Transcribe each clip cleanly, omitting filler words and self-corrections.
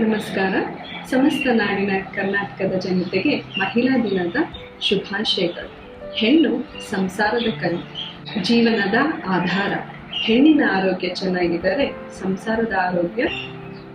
ನಮಸ್ಕಾರ. ಸಮಸ್ತ ನಾಡಿನ ಕರ್ನಾಟಕದ ಜನತೆಗೆ ಮಹಿಳಾ ದಿನದ ಶುಭಾಶಯಗಳು. ಹೆಣ್ಣು ಸಂಸಾರದ ಕಣ್, ಜೀವನದ ಆಧಾರ. ಹೆಣ್ಣಿನ ಆರೋಗ್ಯ ಚೆನ್ನಾಗಿದ್ದರೆ ಸಂಸಾರದ ಆರೋಗ್ಯ,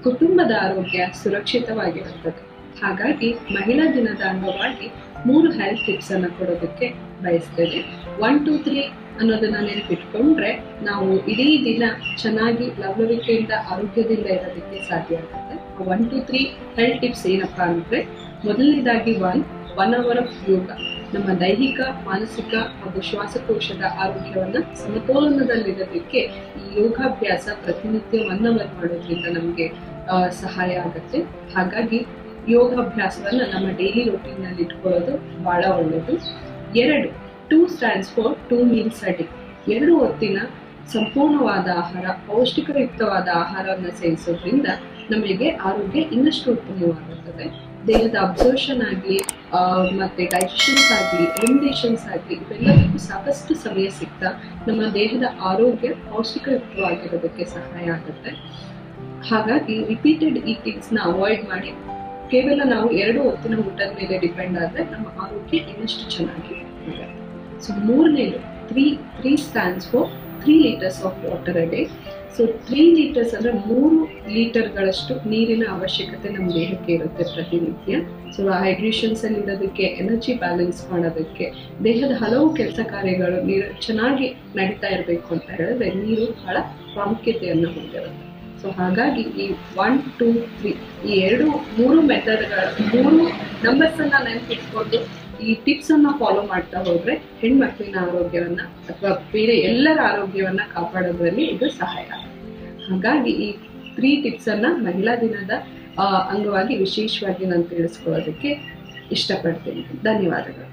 ಕುಟುಂಬದ ಆರೋಗ್ಯ ಸುರಕ್ಷಿತವಾಗಿರುತ್ತದೆ. ಹಾಗಾಗಿ ಮಹಿಳಾ ದಿನದ ಅಂಗವಾಗಿ 3 ಹೆಲ್ತ್ ಟಿಪ್ಸ್ ಅನ್ನು ಕೊಡೋದಕ್ಕೆ ಬಯಸ್ತೇನೆ. 1, 2, 3 ಅನ್ನೋದನ್ನ ನೆನಪಿಟ್ಕೊಂಡ್ರೆ ನಾವು ಇಡೀ ದಿನ ಚೆನ್ನಾಗಿ ಲವಲವಿಕೆಯಿಂದ ಆರೋಗ್ಯದಿಂದ ಇರೋದಕ್ಕೆ ಸಾಧ್ಯ ಆಗುತ್ತೆ. 1, 2, 3 ಹೆಲ್ತ್ ಟಿಪ್ಸ್ ಏನಪ್ಪಾ ಅಂದ್ರೆ, ಮೊದಲನೇದಾಗಿ 1 ಅವರ್ ಆಫ್ ಯೋಗ ನಮ್ಮ ದೈಹಿಕ, ಮಾನಸಿಕ ಹಾಗೂ ಶ್ವಾಸಕೋಶದ ಆರೋಗ್ಯವನ್ನ ಸಮತೋಲನದಲ್ಲಿರೋದಕ್ಕೆ ಈ ಯೋಗಾಭ್ಯಾಸ ಪ್ರತಿನಿತ್ಯ 1 ಅವರ್ ಮಾಡೋದ್ರಿಂದ ನಮಗೆ ಸಹಾಯ ಆಗುತ್ತೆ. ಹಾಗಾಗಿ ಯೋಗಾಭ್ಯಾಸವನ್ನ ನಮ್ಮ ಡೈಲಿ ರೂಟೀನ್ ನಲ್ಲಿ ಇಟ್ಕೊಳ್ಳೋದು ಬಹಳ ಒಳ್ಳೆಯದು. 2 stands for 2 meals a day. 2 ಹೊತ್ತಿನ ಸಂಪೂರ್ಣವಾದ ಆಹಾರ, ಪೌಷ್ಟಿಕಯುಕ್ತವಾದ ಆಹಾರವನ್ನು ಸೇವಿಸೋದ್ರಿಂದ ನಮಗೆ ಆರೋಗ್ಯ ಇನ್ನಷ್ಟು ಉತ್ತಮವಾಗುತ್ತದೆ. ದೇಹದ ಅಬ್ಸರ್ಷನ್ ಆಗಲಿ ಮತ್ತೆ ಡೈಜೆಷನ್ಸ್ ಆಗಲಿ, ಎಲಿಮಿನೇಷನ್ಸ್ ಆಗಲಿ, ಇವೆಲ್ಲದಕ್ಕೂ ಸಾಕಷ್ಟು ಸಮಯ ಸಿಗ್ತಾ ನಮ್ಮ ದೇಹದ ಆರೋಗ್ಯ ಪೌಷ್ಟಿಕಯುಕ್ತವಾಗಿರೋದಕ್ಕೆ ಸಹಾಯ ಆಗುತ್ತೆ. ಹಾಗಾಗಿ ರಿಪೀಟೆಡ್ ಈಟಿಂಗ್ಸ್ನ ಅವಾಯ್ಡ್ ಮಾಡಿ ಕೇವಲ ನಾವು 2 ಹೊತ್ತಿನ ಊಟದ ಮೇಲೆ ಡಿಪೆಂಡ್ ಆದರೆ ನಮ್ಮ ಆರೋಗ್ಯ ಇನ್ನಷ್ಟು ಚೆನ್ನಾಗಿ ಆಗುತ್ತೆ. ಸೊ 3ನೇದು 3 stands for 3 litres of water a day. So 3 litres ಅಂದರೆ 3 ಲೀಟರ್ಗಳಷ್ಟು ನೀರಿನ ಅವಶ್ಯಕತೆ ನಮ್ಮ ದೇಹಕ್ಕೆ ಇರುತ್ತೆ ಪ್ರತಿನಿತ್ಯ. ಸೊ ಹೈಡ್ರೇಷನ್ಸ್ ಅಲ್ಲಿ ಇರೋದಕ್ಕೆ, ಎನರ್ಜಿ ಬ್ಯಾಲೆನ್ಸ್ ಮಾಡೋದಕ್ಕೆ, ದೇಹದ ಹಲವು ಕೆಲಸ ಕಾರ್ಯಗಳು ನೀರು ಚೆನ್ನಾಗಿ ನಡೀತಾ ಇರಬೇಕು ಅಂತ ಹೇಳಿದ್ರೆ ನೀರು ಬಹಳ ಪ್ರಾಮುಖ್ಯತೆಯನ್ನು ಹೊಂದಿರುತ್ತೆ. ಸೊ ಹಾಗಾಗಿ ಈ 1, 2, 3 ಈ 3 ಮೆಥಡ್ಗಳು, 3 ನಂಬರ್ಸ್ ಅನ್ನ ನೆನಪಿಟ್ಕೊಂಡು ಈ ಟಿಪ್ಸ್ ಅನ್ನ ಫಾಲೋ ಮಾಡ್ತಾ ಹೋದ್ರೆ ಹೆಣ್ಮಕ್ಳಿನ ಆರೋಗ್ಯವನ್ನ ಅಥವಾ ಬೇರೆ ಎಲ್ಲರ ಆರೋಗ್ಯವನ್ನ ಕಾಪಾಡೋದ್ರಲ್ಲಿ ಇದು ಸಹಾಯ ಆಗುತ್ತೆ. ಹಾಗಾಗಿ ಈ 3 ಟಿಪ್ಸ್ ಅನ್ನ ಮಹಿಳಾ ದಿನದ ಅಂಗವಾಗಿ ವಿಶೇಷವಾಗಿ ನಾನು ತಿಳಿಸ್ಕೊಳ್ಳೋದಕ್ಕೆ ಇಷ್ಟಪಡ್ತೀನಿ. ಧನ್ಯವಾದಗಳು.